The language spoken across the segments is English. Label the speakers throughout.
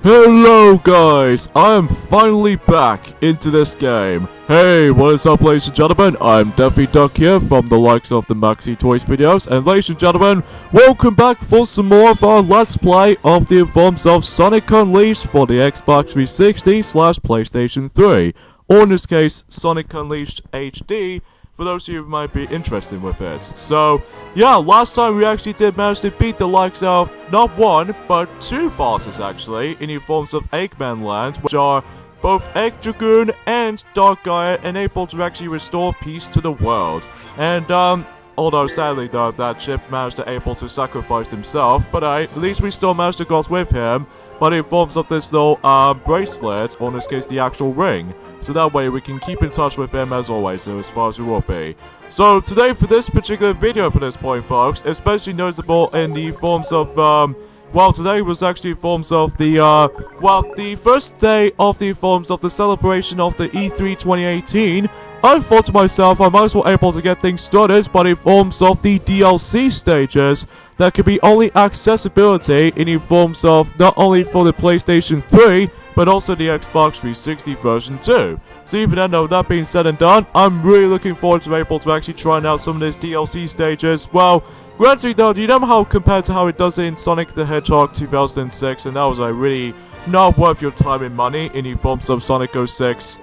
Speaker 1: Hello guys, I am finally back into this game. Hey, what is up ladies and gentlemen, I'm Daffy Duck here from the likes of the Maxi Toys videos, and ladies and gentlemen, welcome back for some more of our Let's Play of the forms of Sonic Unleashed for the Xbox 360 / PlayStation 3, or in this case, Sonic Unleashed HD, for those of you who might be interested with this. So, yeah, last time we actually did manage to beat the likes of not one, but two bosses actually, in the forms of Eggman Land, which are both Egg Dragoon and Dark Gaia, and able to actually restore peace to the world. And, although sadly though, that Chip managed to able to sacrifice himself, but at least we still managed to go with him, but in forms of this little, bracelet, or in this case the actual ring. So that way we can keep in touch with him as always, so as far as we will be. So today for this particular video for this point folks, especially noticeable in the forms of, well today was actually forms of the, the first day of the forms of the celebration of the E3 2018. I thought to myself I might as well able to get things started by the forms of the DLC stages that could be only accessibility in the forms of not only for the PlayStation 3, but also the Xbox 360 version too. So even then though that being said and done, I'm really looking forward to able to actually trying out some of these DLC stages. Well, granted though, you know how compared to how it does in Sonic the Hedgehog 2006, and that was really not worth your time and money in the forms of Sonic 06.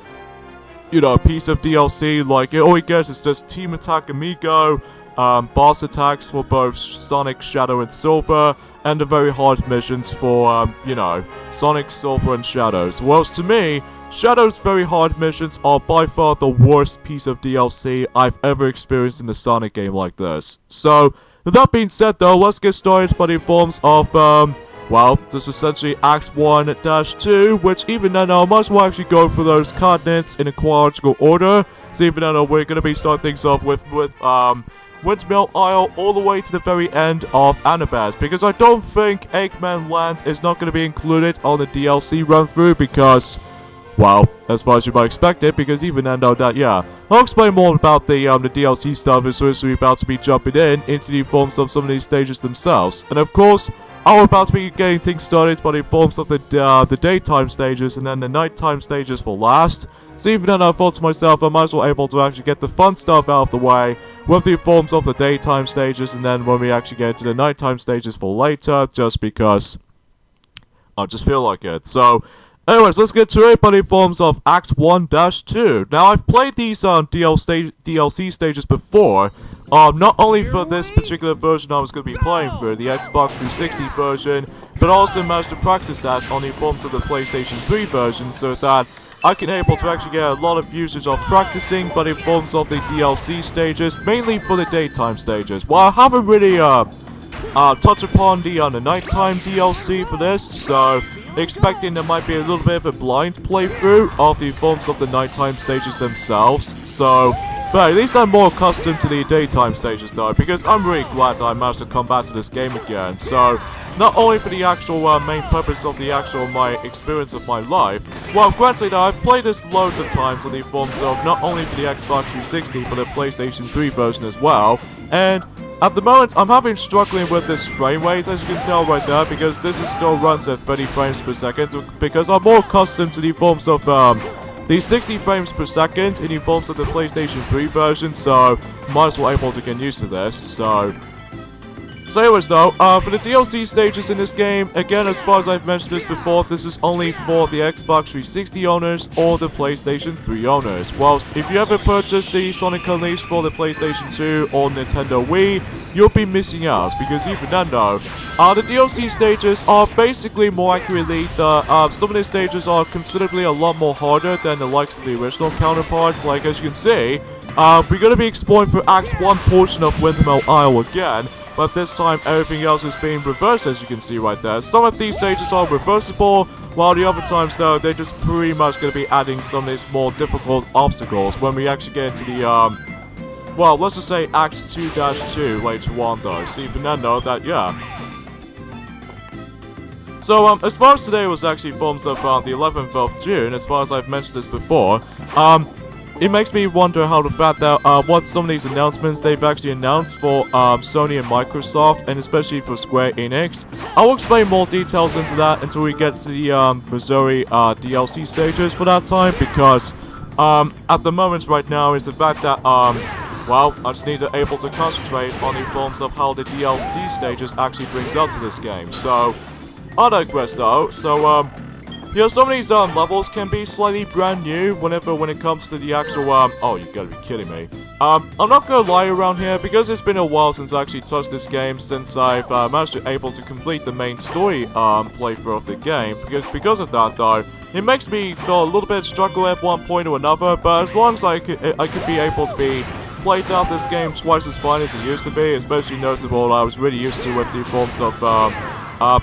Speaker 1: You know, a piece of DLC, like, all you get is just Team Attack Amigo, boss attacks for both Sonic, Shadow, and Silver, and the very hard missions for, you know, Sonic, Silver, and Shadows. Whilst to me, Shadow's very hard missions are by far the worst piece of DLC I've ever experienced in a Sonic game like this. So, with that being said though, let's get started by the forms of, well, this is essentially Act 1-2, which even then I might as well actually go for those coordinates in a chronological order. So even then we're going to be starting things off with Windmill Isle all the way to the very end of Annabaz, because I don't think Eggman Land is not going to be included on the DLC run-through because, well, as far as you might expect it, because even then though that, yeah, I'll explain more about the DLC stuff as soon as we're about to be jumping into the forms of some of these stages themselves. And of course, I'm about to be getting things started by the forms of the daytime stages and then the nighttime stages for last. So even then I thought to myself I might as well able to actually get the fun stuff out of the way with the forms of the daytime stages, and then when we actually get to the nighttime stages for later, just because I just feel like it. So anyways, let's get to it by the forms of Act 1-2. Now, I've played these DLC stages before, not only for this particular version I was going to be playing for, the Xbox 360 version, but also managed to practice that on the forms of the PlayStation 3 version, so that I can able to actually get a lot of usage of practicing, but in forms of the DLC stages, mainly for the daytime stages. Well, I haven't really, touched upon the nighttime DLC for this, so expecting there might be a little bit of a blind playthrough of the forms of the nighttime stages themselves. So, but at least I'm more accustomed to the daytime stages though, because I'm really glad that I managed to come back to this game again. So, not only for the actual main purpose of the actual my experience of my life, well granted I've played this loads of times on the forms of not only for the Xbox 360 but the PlayStation 3 version as well, and at the moment, I'm struggling with this frame rate, as you can tell right there, because this is still runs at 30 frames per second, because I'm more accustomed to the forms of, the 60 frames per second in the forms of the PlayStation 3 version, so might as well able to get used to this, so anyways though, for the DLC stages in this game, again as far as I've mentioned this before, this is only for the Xbox 360 owners or the PlayStation 3 owners. Whilst if you ever purchased the Sonic Unleashed for the PlayStation 2 or Nintendo Wii, you'll be missing out, because even then though, the DLC stages are basically more accurately, some of the stages are considerably a lot more harder than the likes of the original counterparts. Like as you can see, we're going to be exploring for Act 1 portion of Windmill Isle again, but this time everything else is being reversed, as you can see right there. Some of these stages are reversible, while the other times though, they're just pretty much going to be adding some of these more difficult obstacles when we actually get into the, well, let's just say Act 2-2 later on though. So even then though, that, yeah. So, as far as today was actually forms of the 11th of June, as far as I've mentioned this before, it makes me wonder how the fact that what some of these announcements they've actually announced for Sony and Microsoft, and especially for Square Enix. I will explain more details into that until we get to the Missouri DLC stages for that time, because at the moment right now is the fact that well, I just need to able to concentrate on the forms of how the DLC stages actually brings up to this game. So I digress though. So yeah, some of these levels can be slightly brand new when it comes to the actual oh, you gotta be kidding me. I'm not gonna lie around here, because it's been a while since I actually touched this game, since I've managed to able to complete the main story playthrough of the game. Because of that though, it makes me feel a little bit struggle at one point or another, but as long as I could be able to be played out this game twice as fine as it used to be, especially noticeable I was really used to with the forms of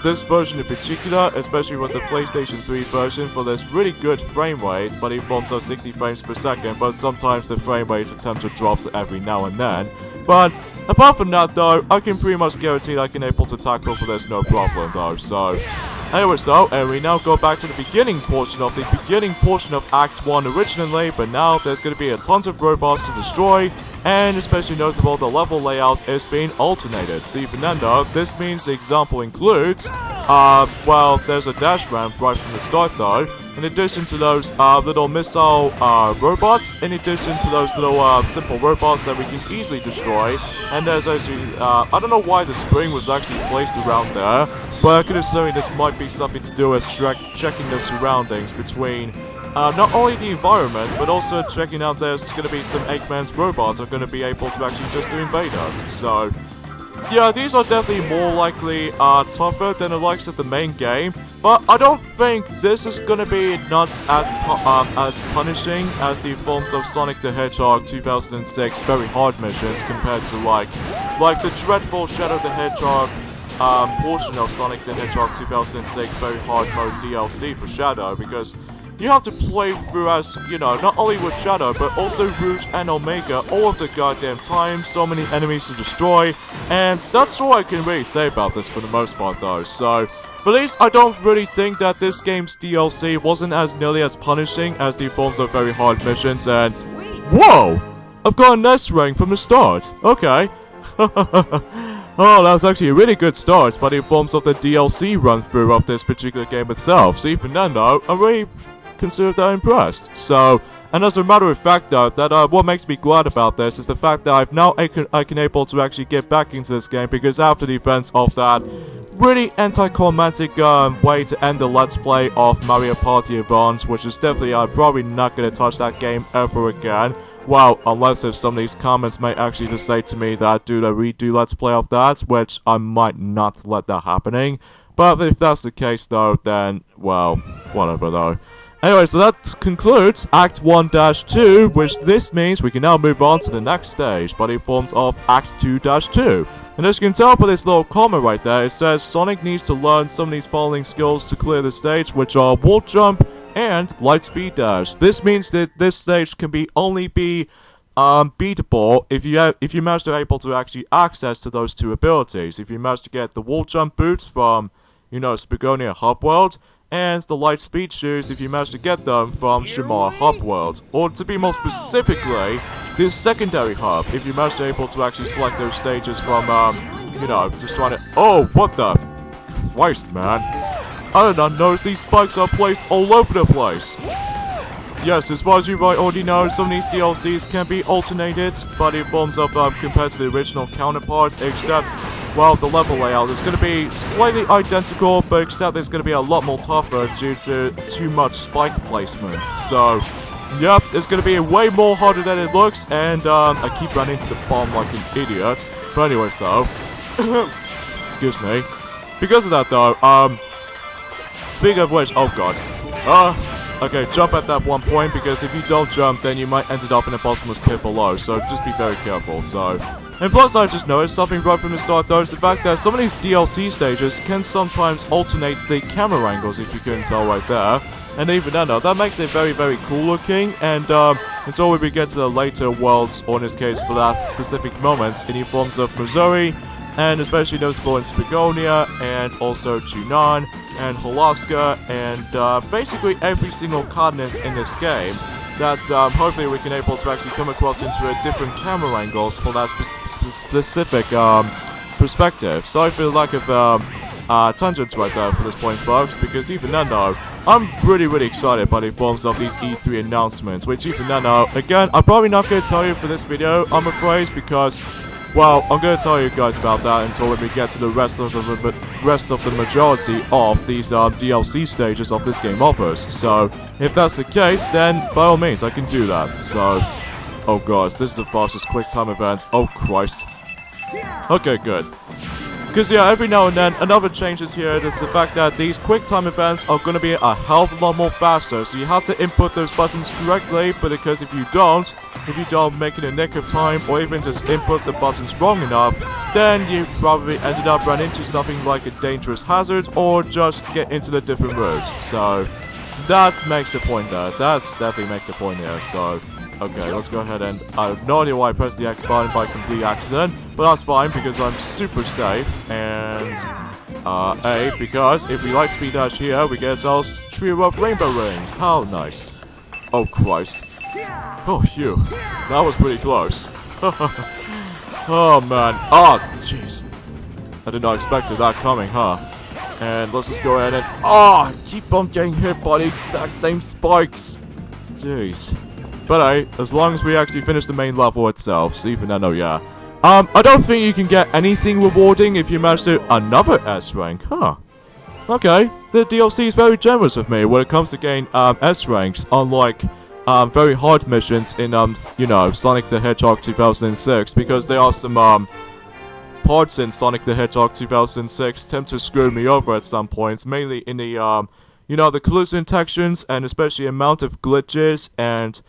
Speaker 1: this version in particular, especially with the PlayStation 3 version, for this really good frame rate, but it forms of 60 frames per second, but sometimes the frame rate attempts to drop every now and then. But apart from that though, I can pretty much guarantee I can able to tackle for this no problem though. So anyways though, and we now go back to the beginning portion of Act 1 originally, but now there's going to be a tons of robots to destroy, and especially notable, the level layout is being alternated. See, Fernando, this means the example includes, well, there's a dash ramp right from the start though, in addition to those little missile robots, in addition to those little simple robots that we can easily destroy, and there's actually, I don't know why the spring was actually placed around there, but I could assume this might be something to do with checking the surroundings between not only the environment, but also checking out there's going to be some Eggman's robots are going to be able to actually just to invade us. So yeah, these are definitely more likely tougher than the likes of the main game, but I don't think this is going to be not as punishing as the forms of Sonic the Hedgehog 2006 very hard missions, compared to like the dreadful Shadow the Hedgehog portion of Sonic the Hedgehog 2006 very hard mode DLC for Shadow, because you have to play through as, you know, not only with Shadow, but also Rouge and Omega all of the goddamn time, so many enemies to destroy, and that's all I can really say about this for the most part though. So, but at least I don't really think that this game's DLC wasn't as nearly as punishing as the forms of very hard missions, and whoa! I've got an S rank from the start, okay. Oh, that was actually a really good start, but in forms of the DLC run-through of this particular game itself. So even then though, I'm really considered that impressed. So, and as a matter of fact though, that what makes me glad about this is the fact that I've now I can able to actually get back into this game, because after the events of that really anticlimactic way to end the Let's Play of Mario Party Advance, which is definitely I'm probably not going to touch that game ever again. Well, unless if some of these comments may actually just say to me that do a redo Let's Play of that, which I might not let that happening. But if that's the case though, then, well, whatever though. Anyway, so that concludes Act 1-2, which this means we can now move on to the next stage, but in forms of Act 2-2. And as you can tell by this little comment right there, it says Sonic needs to learn some of these following skills to clear the stage, which are wall jump and light speed dash. This means that this stage can only be beatable if you manage to able to actually access to those two abilities. If you manage to get the wall jump boots from, you know, Spagonia Hub World, and the light speed shoes if you manage to get them from Shimar Hub World, or to be more specifically, this secondary hub if you manage to able to actually select those stages from you know, just trying to, oh, what the Christ, man. I did not notice these spikes are placed all over the place. Yes, as far as you might already know, some of these DLCs can be alternated, but in forms of compared to the original counterparts, except, well, the level layout is going to be slightly identical, but except it's going to be a lot more tougher due to too much spike placement. So, yep, it's going to be way more harder than it looks, and I keep running into the bomb like an idiot. But anyways, though, excuse me. Because of that, though, speaking of which, oh god, okay, jump at that one point, because if you don't jump, then you might end up in a bottomless pit below, so just be very careful. So, and plus I've just noticed something right from the start though, is the fact that some of these DLC stages can sometimes alternate the camera angles, if you couldn't tell right there. And even then though, that makes it very, very cool looking, and until we get to the later worlds, or in this case for that specific moments, in the forms of Missouri, and especially noticeable in Spagonia, and also Junon, and Halaska, and basically every single continent in this game, that hopefully we can able to actually come across into a different camera angles for that specific perspective. Sorry for the lack of tangents right there for this point, folks, because even then though, I'm really excited by the forms of these E3 announcements, which even then though, again, I'm probably not going to tell you for this video, I'm afraid, because, well, I'm going to tell you guys about that until we get to the rest of the majority of these DLC stages of this game offers. So, if that's the case, then by all means, I can do that. So, oh gosh, this is the fastest quick time event. Oh Christ. Okay, good. Because, yeah, every now and then, another change is here, is the fact that these quick time events are going to be a hell of a lot more faster, so you have to input those buttons correctly, but because if you don't make it in a nick of time, or even just input the buttons wrong enough, then you probably ended up running into something like a dangerous hazard, or just get into the different route. So, that makes the point there. That definitely makes the point here, so... Okay, let's go ahead and... I have no idea why I pressed the X button by complete accident, but that's fine because I'm super safe, and... A, because if we light speed dash here, we get ourselves a trio of rainbow rings. How nice. Oh, Christ. Oh, phew. That was pretty close. Oh, man. Oh, jeez. I did not expect that coming, huh? And let's just go ahead and... Oh, keep on getting hit by the exact same spikes. Jeez. But hey, as long as we actually finish the main level itself, so even then, oh yeah. I don't think you can get anything rewarding if you manage to another S rank, huh? Okay, the DLC is very generous with me when it comes to getting S ranks, unlike very hard missions in you know, Sonic the Hedgehog 2006, because there are some parts in Sonic the Hedgehog 2006 tend to screw me over at some points, mainly in the you know, the collision detections and especially amount of glitches and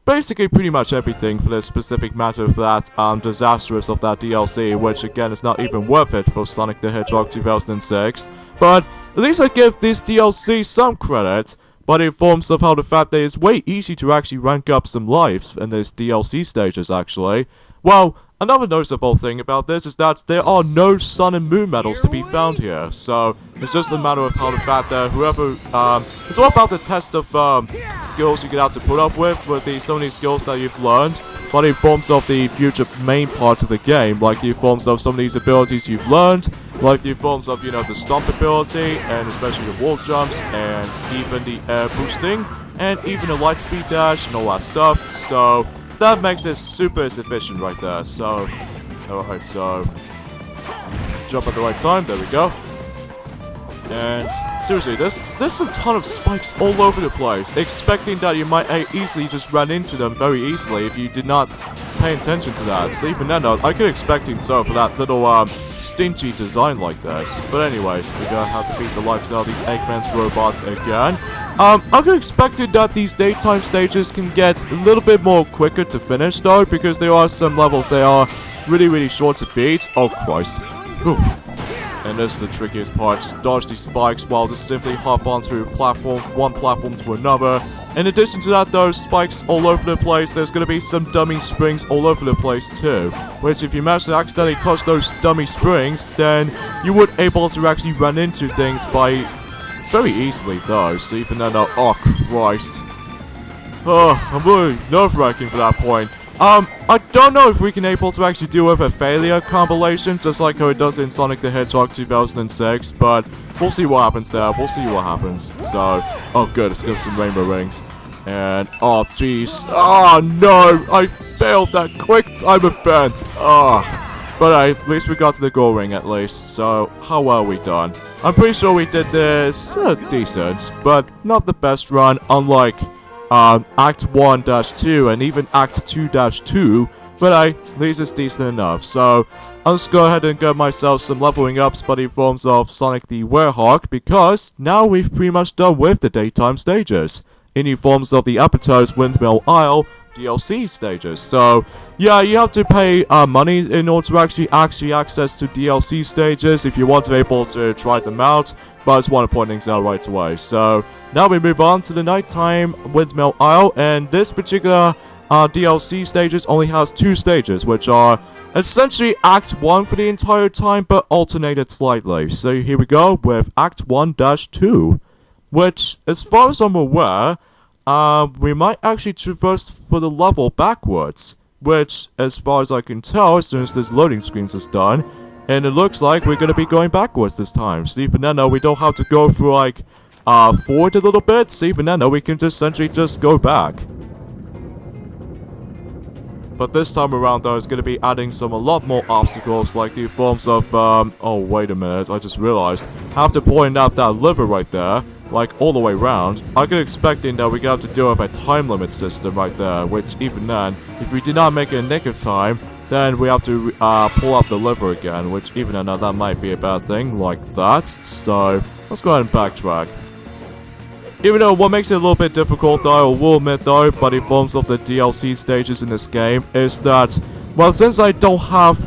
Speaker 1: basically pretty much everything for the specific matter of that disastrous of that DLC, which again is not even worth it for Sonic the Hedgehog 2006. But at least I give this DLC some credit, but it forms of how the fact that it's way easy to actually rank up some lives in these DLC stages actually. Well, another noticeable thing about this is that there are no Sun and Moon medals to be found here, so it's just a matter of how the fact that whoever, it's all about the test of skills you get out to put up with so many skills that you've learned, but in forms of the future main parts of the game, like the forms of some of these abilities you've learned, like the forms of, you know, the stomp ability, and especially the wall jumps, and even the air boosting, and even the light speed dash, and all that stuff, so... that makes it super sufficient right there, so... Alright, so... jump at the right time, there we go. And... seriously, there's a ton of spikes all over the place, expecting that you might easily just run into them very easily if you did not pay attention to that. So even then, I could expecting so for that little, stingy design like this. But anyways, we're gonna have to beat the likes of these Eggman's robots again. I could expected that these daytime stages can get a little bit more quicker to finish though, because there are some levels they are really short to beat. Oh Christ. Whew. And this is the trickiest part, dodge these spikes while just simply hop onto one platform to another. In addition to that, those spikes all over the place, there's going to be some dummy springs all over the place too. Which if you manage to accidentally touch those dummy springs, then you would able to actually run into things by very easily though, so even then, oh Christ. Oh, I'm really nerve-wracking for that point. I don't know if we can able to actually deal with a failure compilation, just like how it does in Sonic the Hedgehog 2006, but we'll see what happens there, we'll see what happens. So, oh good, let's get some rainbow rings. And, oh jeez, oh no, I failed that quick time event. Oh, but hey, at least we got to the goal ring at least, so how well we done? I'm pretty sure we did this decent, but not the best run, unlike Act 1-2 and even Act 2-2, but at least it's decent enough. So I'll just go ahead and get myself some leveling ups but in forms of Sonic the Werehog, because now we've pretty much done with the daytime stages, in the forms of the Apotos Windmill Isle DLC stages. So yeah, you have to pay money in order to actually access to DLC stages if you want to be able to try them out, but I just want to point things out right away. So now we move on to the nighttime Windmill Isle, and this particular DLC stages only has 2 stages, which are essentially Act 1 for the entire time, but alternated slightly. So here we go with Act 1-2, which, as far as I'm aware, we might actually traverse for the level backwards. Which, as far as I can tell, as soon as this loading screen is done, and it looks like we're gonna be going backwards this time. So even then, we don't have to go through, like, forward a little bit. So even then, we can just essentially just go back. But this time around, though, it's gonna be adding a lot more obstacles, like the forms of, oh, wait a minute, I just realized. After pointing out that lever right there, like, all the way around, I could expecting that we're gonna have to deal with a time limit system right there, which even then, if we did not make it in nick of time, then we have to, pull up the lever again, which even then, that might be a bad thing, like that. So, let's go ahead and backtrack. Even though what makes it a little bit difficult, though, I will admit, though, by the forms of the DLC stages in this game, is that, well, since I don't have,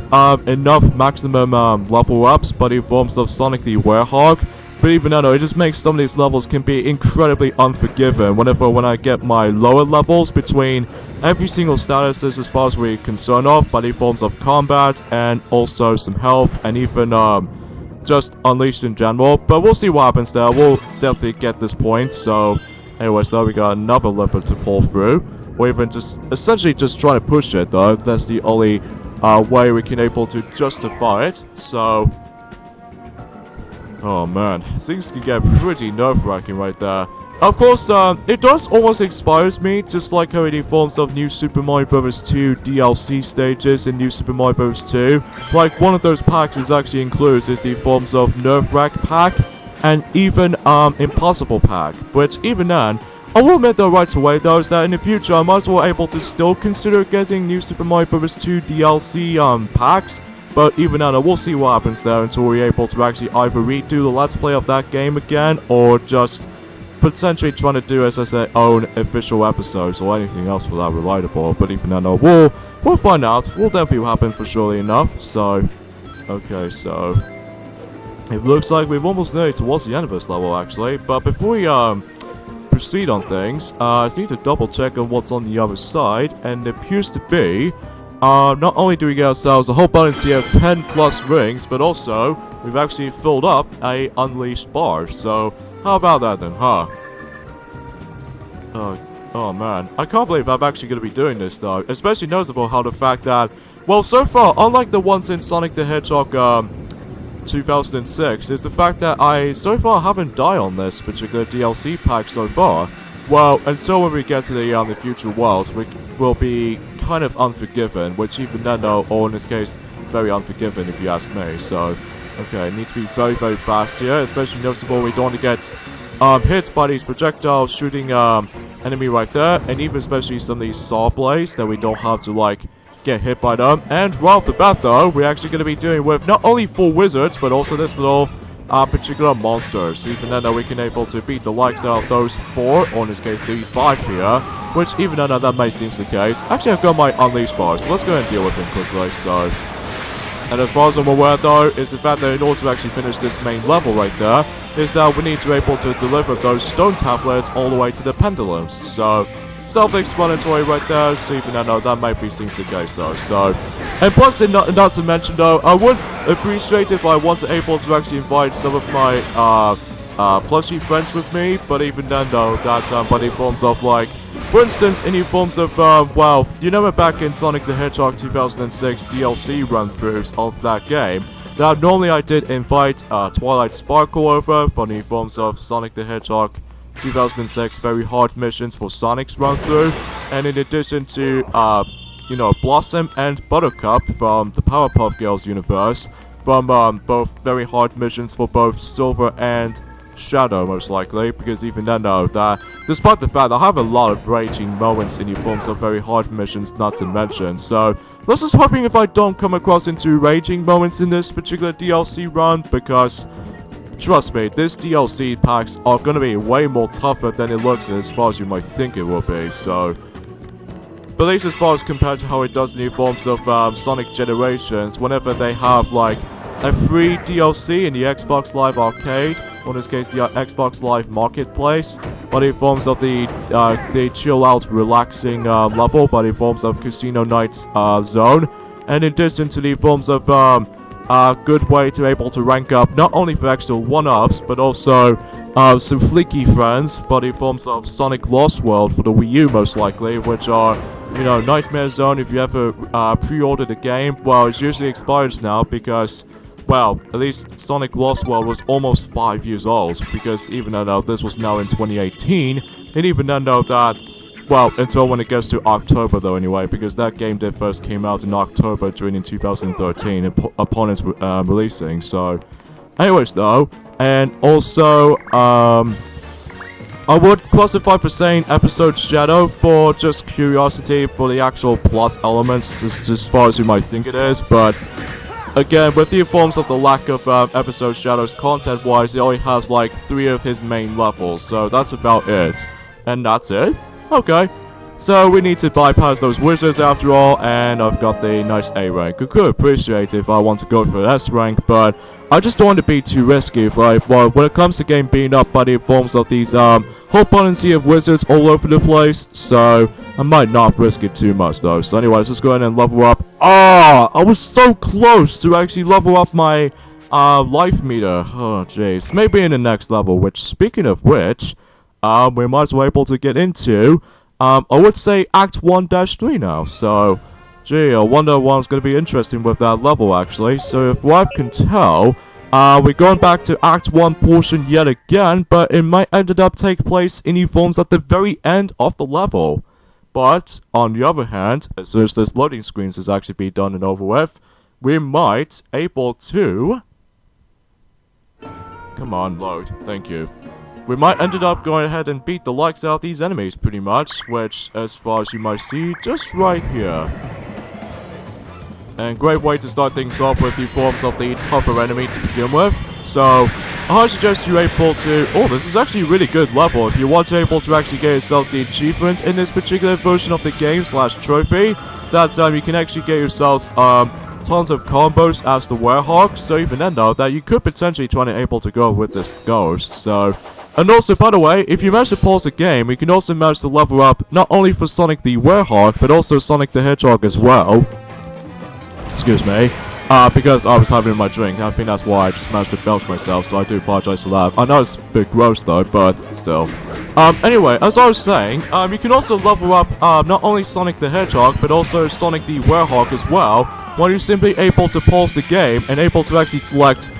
Speaker 1: enough maximum, level ups, by the forms of Sonic the Werehog, but even though it just makes some of these levels can be incredibly unforgiving when I get my lower levels between every single status as far as we're concerned of, by the forms of combat and also some health and even just Unleashed in general. But we'll see what happens there. We'll definitely get this point. So anyways, though, we got another lever to pull through, or even just essentially just try to push it, though. That's the only way we can able to justify it. So oh man, things can get pretty nerve-wracking right there. Of course, it does almost inspires me, just like how it forms of New Super Mario Bros. 2 DLC stages in New Super Mario Bros. 2. Like, one of those packs is actually includes is the forms of Nerve-Wrack pack, and even, Impossible pack, which even then, I will admit though right away though, is that in the future I might as well able to still consider getting New Super Mario Bros. 2 DLC, packs. But even now, we'll see what happens there until we're able to actually either redo the Let's Play of that game again, or just potentially trying to do as I said, own official episodes or anything else for that relatable. But even now, we'll find out. Will definitely happen for surely enough. So, okay, so it looks like we've almost made towards the end of this level actually. But before we proceed on things, I just need to double check on what's on the other side, and it appears to be. Not only do we get ourselves a whole bunch here of 10 plus rings, but also we've actually filled up a unleashed bar. So how about that then, huh? Oh man, I can't believe I'm actually going to be doing this though. Especially noticeable how the fact that, well, so far, unlike the ones in Sonic the Hedgehog 2006, is the fact that I so far haven't died on this particular DLC pack so far. Well, until when we get to the future worlds, we will be kind of unforgiven, which even then, though, or in this case, very unforgiven if you ask me. So, okay, need to be very, very fast here, especially noticeable we don't want to get hit by these projectiles shooting enemy right there, and even especially some of these saw blades that we don't have to, like, get hit by them. And right off the bat, though, we're actually going to be dealing with not only 4 wizards, but also this little particular monsters. Even then, we can able to beat the likes out of those 4, or in this case, these 5 here, which even though that may seem the case. Actually, I've got my Unleashed bar, so let's go ahead and deal with him quickly. So, and as far as I'm aware, though, is the fact that in order to actually finish this main level right there, is that we need to be able to deliver those stone tablets all the way to the pendulums. So, self-explanatory right there, so even though that might be seems the case though. So, and plus, not to mention though, I would appreciate if I want to able to actually invite some of my plushie friends with me, but even then though, that by the forms of like, for instance, any forms of well, you know, back in Sonic the Hedgehog 2006 DLC run-throughs of that game, that normally I did invite Twilight Sparkle over for the forms of Sonic the Hedgehog 2006 very hard missions for Sonic's run-through, and in addition to, you know, Blossom and Buttercup from the Powerpuff Girls universe, from both very hard missions for both Silver and Shadow, most likely, because even then, though, that despite the fact I have a lot of raging moments in the forms of very hard missions, not to mention, so let's just hoping if I don't come across into raging moments in this particular DLC run, because trust me, this DLC packs are gonna be way more tougher than it looks as far as you might think it will be, so. But at least as far as compared to how it does in the forms of Sonic Generations, whenever they have like a free DLC in the Xbox Live Arcade, or in this case the Xbox Live Marketplace, but in forms of the chill out relaxing level, but in forms of Casino Nights zone, and in addition to the forms of a good way to able to rank up not only for extra 1-ups, but also some fleeky friends for the forms of Sonic Lost World for the Wii U most likely, which are, you know, Nightmare Zone. If you ever pre-ordered the game, well, it's usually expired now because, well, at least Sonic Lost World was almost 5 years old, because even though this was now in 2018, and even though that, well, until when it gets to October though anyway, because that game did first came out in October during 2013 upon its releasing, so... Anyways though, and also, I would classify for saying Episode Shadow for just curiosity for the actual plot elements, just as far as you might think it is, but... Again, with the forms of the lack of Episode Shadow's content-wise, it only has like 3 of his main levels, so that's about it. And that's it? Okay. So we need to bypass those wizards after all, and I've got the nice A rank. I could appreciate it if I want to go for an S rank, but I just don't want to be too risky, right? Well, when it comes to game being up by the forms of these whole potency of wizards all over the place, so I might not risk it too much though. So anyways, let's go ahead and level up. Ah, I was so close to actually level up my life meter. Oh jeez, maybe in the next level. Which, speaking of which, we might as well be able to get into. I would say Act 1-3 now, so... Gee, I wonder what's going to be interesting with that level, actually. So, if what I can tell, we're going back to Act 1 portion yet again, but it might ended up take place in the forms at the very end of the level. But, on the other hand, as soon as this loading screens is actually be done and over with, we might able to... Come on, load. Thank you. We might ended up going ahead and beat the likes out of these enemies pretty much, which, as far as you might see, just right here. And great way to start things off with the forms of the tougher enemy to begin with. So, I suggest you're able to... Oh, this is actually a really good level. If you want to able to actually get yourselves the achievement in this particular version of the game / trophy, that you can actually get yourselves tons of combos as the Werehog. So even then though, that you could potentially try and able to go with this ghost. So... And also, by the way, if you manage to pause the game, you can also manage to level up not only for Sonic the Werehog, but also Sonic the Hedgehog as well. Excuse me. Because I was having my drink. I think that's why I just managed to belch myself, so I do apologize for that. I know it's a bit gross though, but still. Anyway, as I was saying, you can also level up not only Sonic the Hedgehog, but also Sonic the Werehog as well, while you're simply able to pause the game and able to actually select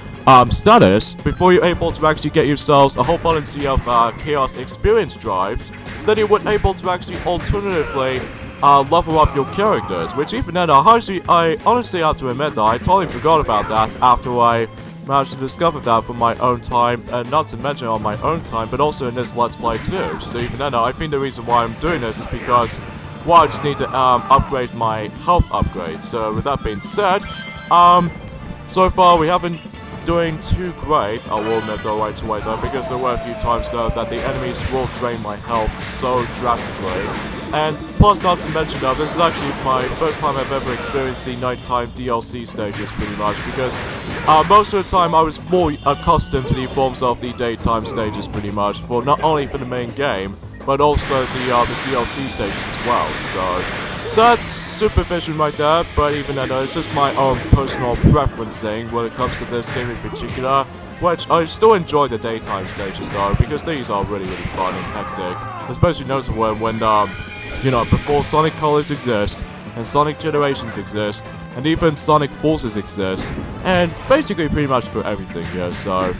Speaker 1: status before you're able to actually get yourselves a whole bunch of Chaos Experience drives. Then you would able to actually alternatively level up your characters, which even then, I honestly have to admit that I totally forgot about that after I managed to discover that from my own time, and not to mention on my own time, but also in this Let's Play too. So even then, I think the reason why I'm doing this is because, well, I just need to upgrade my health upgrade. So with that being said, so far we haven't doing too great, I will admit though right away though, because there were a few times though that the enemies will drain my health so drastically. And plus, not to mention though, this is actually my first time I've ever experienced the nighttime DLC stages pretty much, because most of the time I was more accustomed to the forms of the daytime stages pretty much, for not only for the main game, but also the DLC stages as well, so... That's supervision right there, but even then, it's just my own personal preference thing when it comes to this game in particular, which I still enjoy the daytime stages though, because these are really fun and hectic, especially noticeable when you know, before Sonic Colors exist, and Sonic Generations exist, and even Sonic Forces exist, and basically pretty much for everything here, so...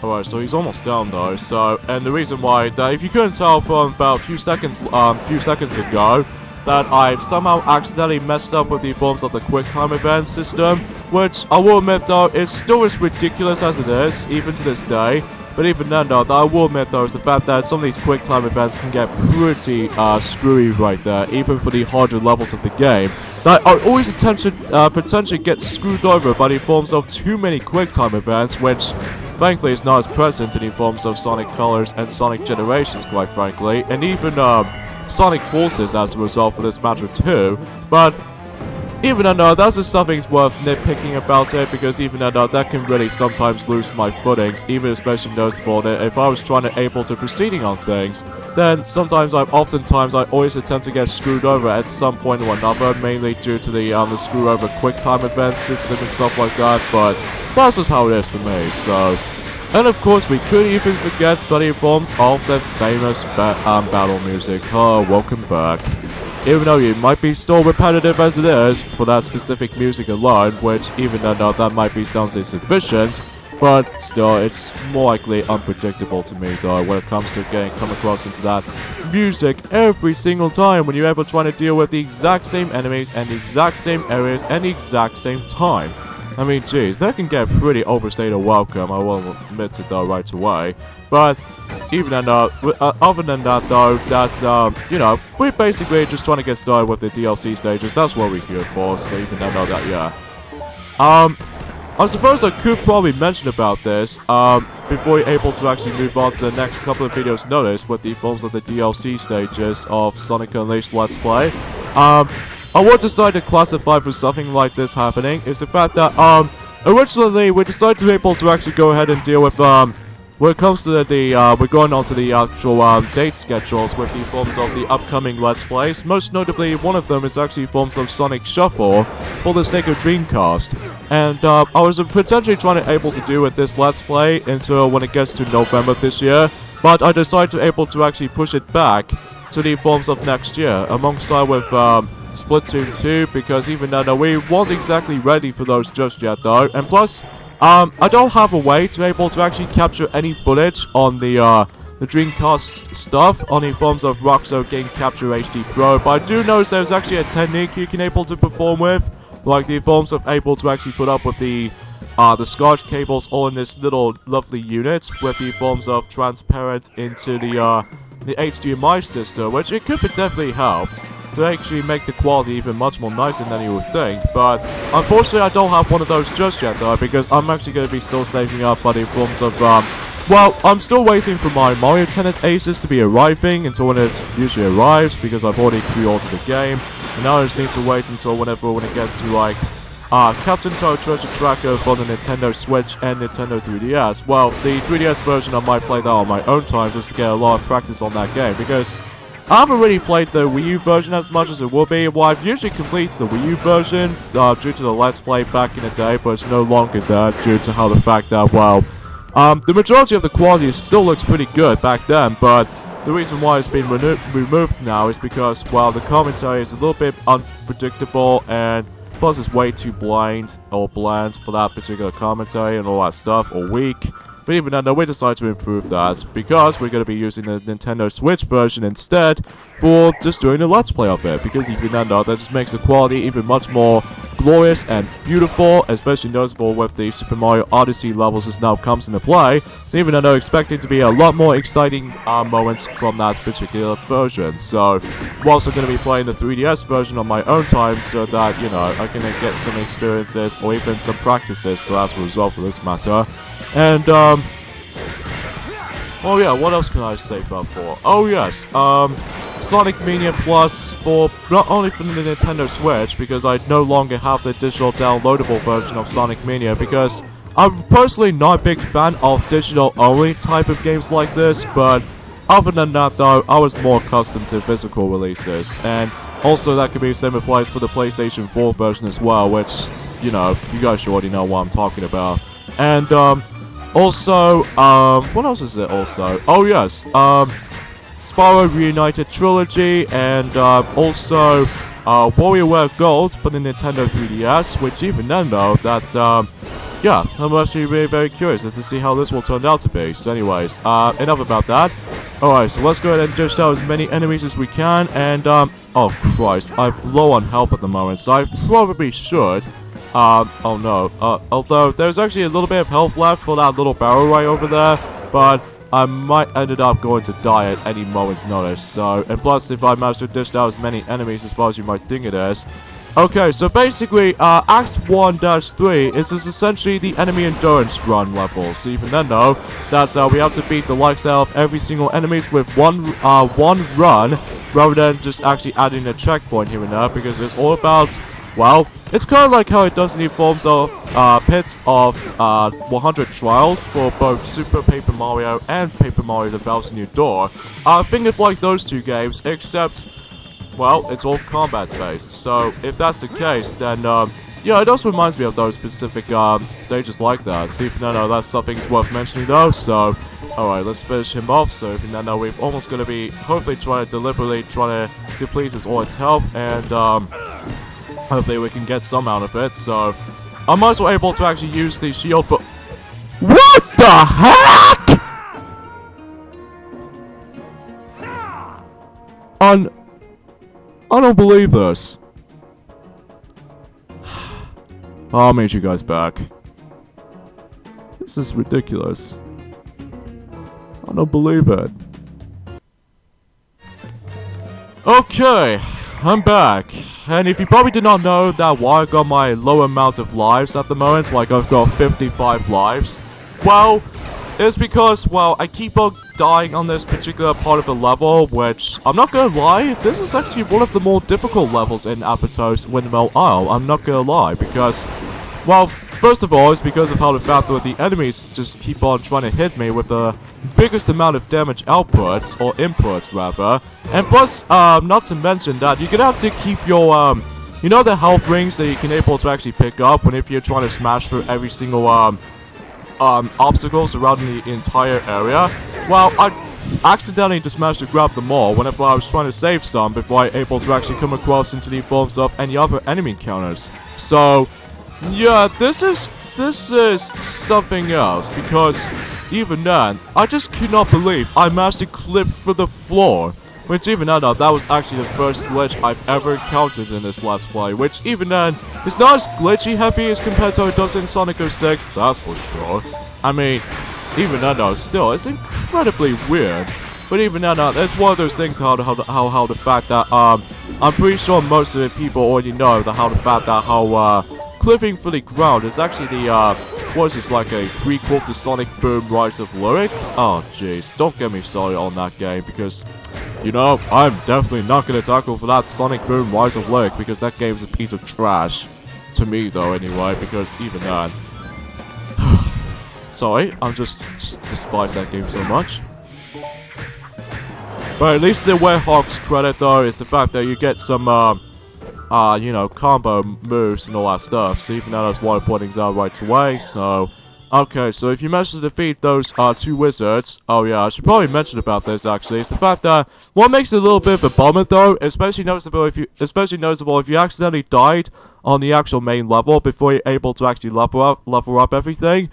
Speaker 1: Alright, so he's almost down though, so, and the reason why, that if you couldn't tell from about a few seconds ago, that I've somehow accidentally messed up with the forms of the QuickTime event system, which I will admit though, is still as ridiculous as it is, even to this day, but even then though, that I will admit though, is the fact that some of these QuickTime events can get pretty screwy right there, even for the harder levels of the game, that I always attempt to potentially get screwed over by the forms of too many QuickTime events, which... Thankfully, it's not as present in the forms of Sonic Colors and Sonic Generations, quite frankly, and even Sonic Forces as a result for this matter too. But even though that's just something's worth nitpicking about it, because even though that can really sometimes lose my footings, even especially noticeable that if I was trying to able to proceeding on things, then sometimes I always attempt to get screwed over at some point or another, mainly due to the screw over QuickTime event system and stuff like that, but that's just how it is for me, so... And of course, we could even forget study forms of the famous battle music. Oh, welcome back. Even though it might be still repetitive as it is for that specific music alone, which even though that might be sounds insufficient, but still, it's more likely unpredictable to me though when it comes to come across into that music every single time when you're able to try to deal with the exact same enemies and the exact same areas and the exact same time. I mean, geez, that can get pretty overstated welcome, I will admit it though right away. But even then, other than that though, that's, you know, we're basically just trying to get started with the DLC stages, that's what we're here for, so even then, that, yeah. I suppose I could probably mention about this, before you're able to actually move on to the next couple of videos notice with the forms of the DLC stages of Sonic Unleashed Let's Play. I would decide to classify for something like this happening is the fact that, originally we decided to be able to actually go ahead and deal with, when it comes to we're going on to the actual, date schedules with the forms of the upcoming Let's Plays. Most notably, one of them is actually forms of Sonic Shuffle for the Sega Dreamcast. And, I was potentially trying to able to do with this Let's Play until when it gets to November this year, but I decided to able to actually push it back to the forms of next year, alongside with, Splatoon 2, because even though we weren't exactly ready for those just yet though, and plus, I don't have a way to able to actually capture any footage on the Dreamcast stuff on the forms of Roxo Game Capture HD Pro, but I do know there's actually a technique you can able to perform with, like the forms of able to actually put up with the SCART cables all in this little lovely unit with the forms of transparent into the HDMI system, which it could have definitely helped to actually make the quality even much more nicer than you would think, but unfortunately I don't have one of those just yet though, because I'm actually going to be still saving up for the forms of, well, I'm still waiting for my Mario Tennis Aces to be arriving until when it usually arrives, because I've already pre-ordered the game, and now I just need to wait until when it gets to like, Captain Toad Treasure Tracker for the Nintendo Switch and Nintendo 3DS. Well, the 3DS version I might play that on my own time just to get a lot of practice on that game, because I haven't really played the Wii U version as much as it will be. Well, I've usually completed the Wii U version due to the Let's Play back in the day, but it's no longer there due to how the fact that, well, the majority of the quality still looks pretty good back then, but the reason why it's been removed now is because, well, the commentary is a little bit unpredictable, and plus it's way too bland for that particular commentary and all that stuff, or weak. But even then, we decided to improve that because we're going to be using the Nintendo Switch version instead for just doing a Let's Play of it. Because even then, that just makes the quality even much more glorious and beautiful, especially noticeable with the Super Mario Odyssey levels as now comes into play. So even though expecting to be a lot more exciting moments from that particular version. So we're also going to be playing the 3DS version on my own time so that, you know, I can get some experiences or even some practices for as a result for this matter. And, oh yeah, what else can I say about for? Oh yes, Sonic Mania Plus for, not only for the Nintendo Switch, because I no longer have the digital downloadable version of Sonic Mania, because I'm personally not a big fan of digital-only type of games like this, but other than that though, I was more accustomed to physical releases, and also that could be the same applies for the PlayStation 4 version as well, which, you know, you guys already know what I'm talking about. And, also, what else is it also? Oh yes, Spyro Reunited Trilogy, and also WarioWare Gold for the Nintendo 3DS, which even then though, that, yeah, I'm actually really very curious to see how this will turn out to be. So anyways, enough about that. Alright, so let's go ahead and dish out as many enemies as we can, and, oh Christ, I'm low on health at the moment, so I probably should. Oh no, although there's actually a little bit of health left for that little barrel right over there, but I might ended up going to die at any moment's notice, so, and plus if I manage to dish out as many enemies as far as you might think it is. Okay, so basically, Act 1-3 is essentially the enemy endurance run level, so even then though, that, we have to beat the likes of every single enemies with one run, rather than just actually adding a checkpoint here and there, because it's all about, well, it's kind of like how it does in the forms of pits of 100 trials for both Super Paper Mario and Paper Mario The Thousand Year Door. Think of like those two games, except, well, it's all combat based. So if that's the case, then yeah, it also reminds me of those specific stages like that. See, no, that's something's worth mentioning though. So, alright, let's finish him off. So, no, we're almost gonna be hopefully deliberately trying to deplete his all its health, and hopefully we can get some out of it. So, I'm also able to actually use the shield for. What the heck? I don't believe this. I'll meet you guys back. This is ridiculous. I don't believe it. Okay, I'm back. And if you probably did not know that why I got my low amount of lives at the moment, like I've got 55 lives, well, it's because, well, I keep on dying on this particular part of the level, which, I'm not gonna lie, this is actually one of the more difficult levels in Apotos Windmill Isle, I'm not gonna lie, because, well, first of all, it's because of how the fact that the enemies just keep on trying to hit me with the biggest amount of damage outputs, or inputs, rather, and plus, not to mention that, you're gonna have to keep your, you know the health rings that you can able to actually pick up when if you're trying to smash through every single, obstacles surrounding the entire area? Well, I accidentally just managed to grab them all whenever I was trying to save some before I able to actually come across into the forms of any other enemy encounters. So, yeah, this is something else, because even then, I just could not believe I managed to clip through the floor. Which even then, that was actually the first glitch I've ever encountered in this Let's Play, which even then, is not as glitchy heavy as compared to how it does in Sonic 06, that's for sure. I mean, even then though, still, it's incredibly weird. But even then, there's one of those things how the fact that, I'm pretty sure most of the people already know that how clipping through the ground is actually the, what is this, like a prequel to Sonic Boom Rise of Lyric? Oh jeez, don't get me started on that game, because, you know, I'm definitely not gonna tackle for that Sonic Boom Rise of Lyric, because that game's a piece of trash. To me though, anyway, because even then. Sorry, I'm just despise that game so much. But at least the Werehog's credit though is the fact that you get some, you know, combo moves and all that stuff. So even though that's why I'm pointing out right away, so. Okay, so if you manage to defeat those, two wizards, oh yeah, I should probably mention about this actually, it's the fact that what makes it a little bit of a bummer though, especially noticeable if you accidentally died on the actual main level before you're able to actually level up everything,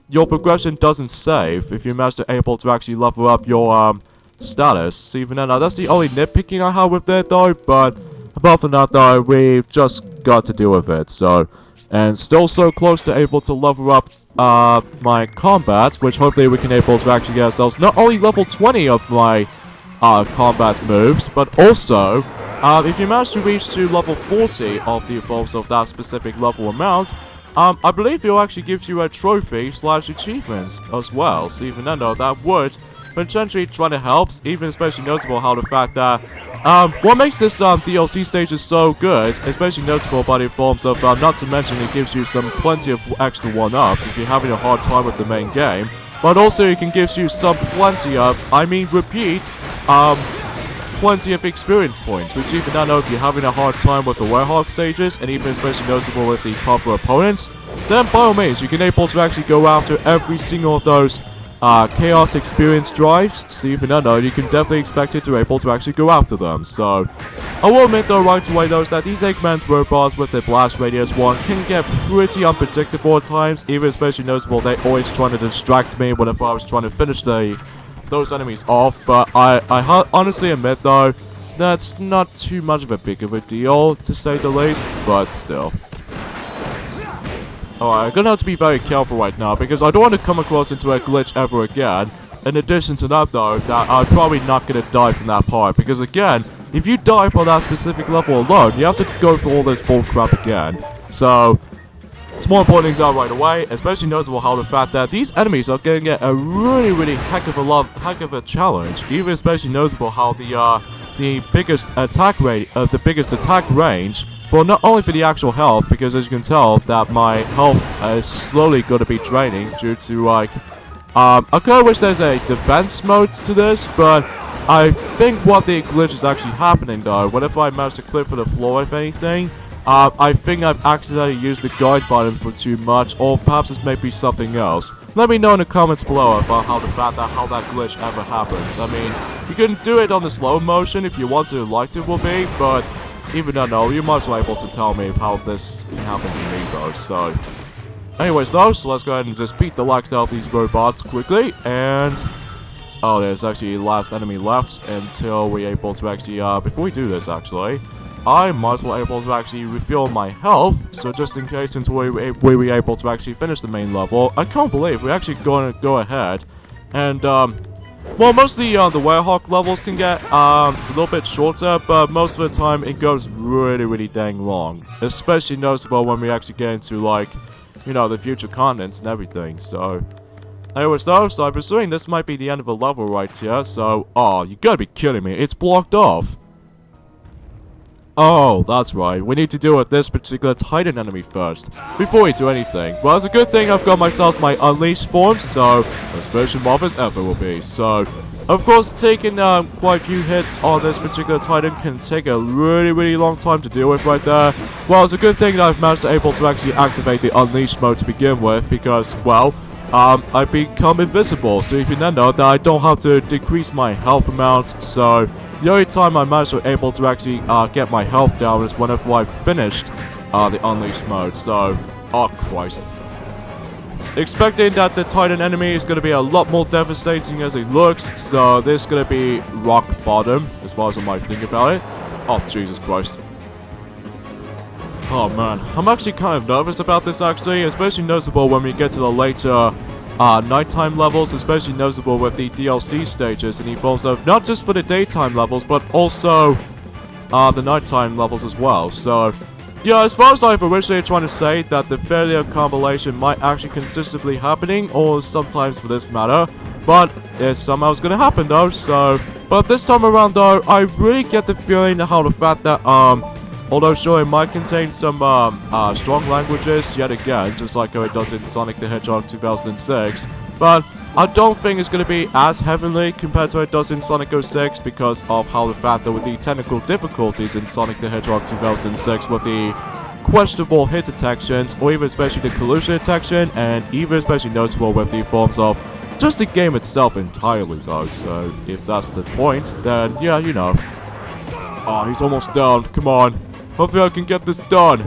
Speaker 1: your progression doesn't save if you manage to able to actually level up your, status. So even then, that's the only nitpicking I have with it though, but apart from that though, we've just got to deal with it, so. And still so close to able to level up my combat, which hopefully we can able to actually get ourselves not only level 20 of my combat moves, but also if you manage to reach to level 40 of the evolves of that specific level amount, I believe it actually gives you a trophy / achievements as well. So even then though, that would potentially try to help, even especially notable how the fact that what makes this DLC stages so good, especially notable by the forms of, not to mention it gives you some plenty of extra 1-ups if you're having a hard time with the main game, but also it can give you some plenty of, plenty of experience points, which even I know if you're having a hard time with the Werehog stages, and even especially noticeable with the tougher opponents, then by all means, you can able to actually go after every single of those Chaos experience drives, so even I know you can definitely expect it to able to actually go after them. So, I will admit though right away though is that these Eggman's robots with their blast radius 1 can get pretty unpredictable at times, even especially noticeable they always trying to distract me whenever I was trying to finish those enemies off, but I honestly admit though, that's not too much of a big of a deal, to say the least, but still. Alright, I'm gonna have to be very careful right now, because I don't want to come across into a glitch ever again. In addition to that though, that I'm probably not gonna die from that part, because again, if you die by that specific level alone, you have to go through all this bullcrap again. So, small pointings out right away, especially noticeable how the fact that these enemies are gonna get a really heck of a challenge, even especially noticeable how the biggest attack range for not only for the actual health, because as you can tell that my health is slowly going to be draining due to like I kinda wish there's a defense mode to this, but I think what the glitch is actually happening though, whenever I manage to clear for the floor if anything, I think I've accidentally used the guide button for too much, or perhaps this may be something else. Let me know in the comments below about how that glitch ever happens. I mean, you can do it on the slow motion if you want to, like it will be, but even though no, you might as well able to tell me how this can happen to me though, so... Anyways though, so let's go ahead and just beat the likes out of these robots quickly, and... Oh, there's actually last enemy left until we're able to actually, before we do this actually, I might as well able to actually refill my health, so just in case until we're able to actually finish the main level. I can't believe we're actually going to go ahead and, well, most of the Werehog levels can get, a little bit shorter, but most of the time it goes really dang long. Especially noticeable when we actually get into, like, you know, the future continents and everything, so... Anyways though, so I'm presuming this might be the end of the level right here, so... Oh, you gotta be kidding me, it's blocked off! Oh, that's right, we need to deal with this particular Titan enemy first, before we do anything. Well, it's a good thing I've got myself my Unleashed form, so... as version of as ever will be, so... Of course, taking quite a few hits on this particular Titan can take a really long time to deal with right there. Well, it's a good thing that I've managed to able to actually activate the Unleashed mode to begin with, because, well... I become invisible, so you can then know that I don't have to decrease my health amount, so the only time I'm actually able to actually get my health down is whenever I've finished the Unleashed mode, so, oh Christ. Expecting that the Titan enemy is going to be a lot more devastating as it looks, so this is going to be rock bottom, as far as I might think about it. Oh, Jesus Christ. Oh man, I'm actually kind of nervous about this actually, especially noticeable when we get to the later nighttime levels, especially noticeable with the DLC stages in the forms of not just for the daytime levels, but also the nighttime levels as well. So, yeah, as far as I've originally trying to say that the failure compilation might actually consistently happening, or sometimes for this matter, but it somehow is going to happen though, so... But this time around though, I really get the feeling how the fact that, although sure, it might contain some strong languages, yet again, just like how it does in Sonic the Hedgehog 2006, but I don't think it's going to be as heavily compared to what it does in Sonic 06 because of how the fact that with the technical difficulties in Sonic the Hedgehog 2006 with the questionable hit detections, or even especially the collision detection, and even especially noticeable with the forms of just the game itself entirely though, so if that's the point, then yeah, you know. Oh, he's almost down, come on. Hopefully I can get this done.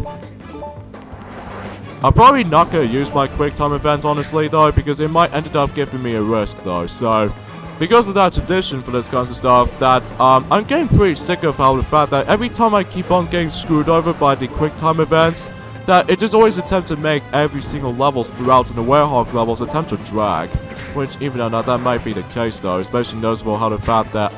Speaker 1: I'm probably not going to use my quick time event honestly though, because it might end up giving me a risk though, so... Because of that tradition for this kind of stuff, that I'm getting pretty sick of how the fact that every time I keep on getting screwed over by the quick time events, that it just always attempt to make every single levels throughout in the Werehog levels attempt to drag. Which even though that might be the case though, especially noticeable how the fact that,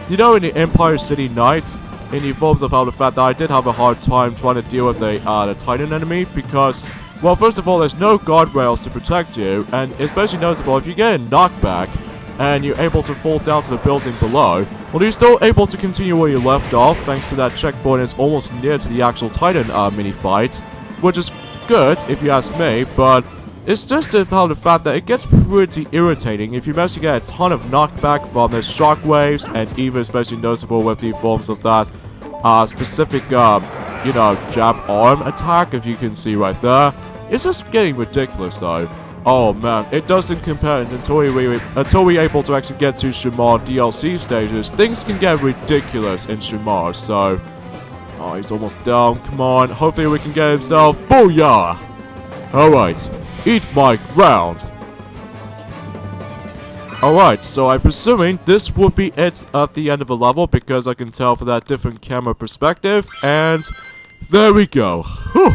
Speaker 1: you know, in the Empire City Night, in the forms of how the fact that I did have a hard time trying to deal with the Titan enemy, because, well, first of all, there's no guardrails to protect you, and especially noticeable, if you get a knockback, and you're able to fall down to the building below, well, you're still able to continue where you left off, thanks to that checkpoint is almost near to the actual Titan mini-fight, which is good, if you ask me, but it's just how the fact that it gets pretty irritating if you manage to get a ton of knockback from the shockwaves, and even especially noticeable with the forms of that specific, you know, jab arm attack, if you can see right there. It's just getting ridiculous though. Oh man, it doesn't compare until we're able to actually get to Shamar DLC stages. Things can get ridiculous in Shamar, so... Oh, he's almost down, come on, hopefully we can get himself... Booyah! Alright, eat my ground! Alright, so I'm presuming this would be it at the end of the level, because I can tell for that different camera perspective, and... There we go. Whew.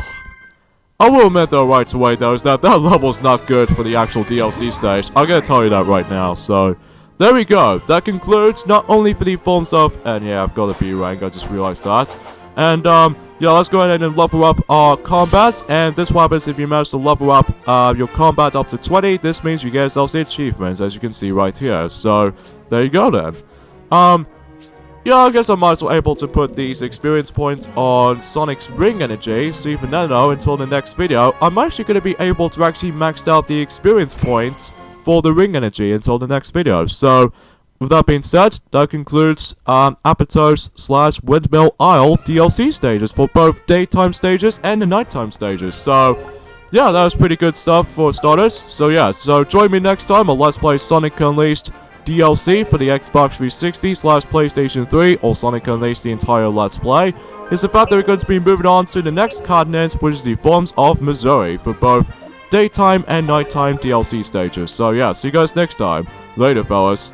Speaker 1: I will admit though right away though is that level's not good for the actual DLC stage. I'm gonna tell you that right now, so... There we go. That concludes not only for the forms of... And yeah, I've got a B rank, I just realized that. And yeah, let's go ahead and level up our combat. And this happens if you manage to level up your combat up to 20. This means you get yourselves the achievements, as you can see right here. So, there you go then. Yeah, I guess I might as well able to put these experience points on Sonic's ring energy, so even then though, until the next video, I'm actually going to be able to actually max out the experience points for the ring energy until the next video. So, with that being said, that concludes Apotos / Windmill Isle DLC stages for both daytime stages and the nighttime stages. So, yeah, that was pretty good stuff for starters. So yeah, so join me next time on Let's Play Sonic Unleashed DLC for the Xbox 360 / PlayStation 3, or Sonic Unleashed the entire Let's Play, is the fact that we're going to be moving on to the next continent, which is the forms of Missouri, for both daytime and nighttime DLC stages. So yeah, see you guys next time. Later, fellas.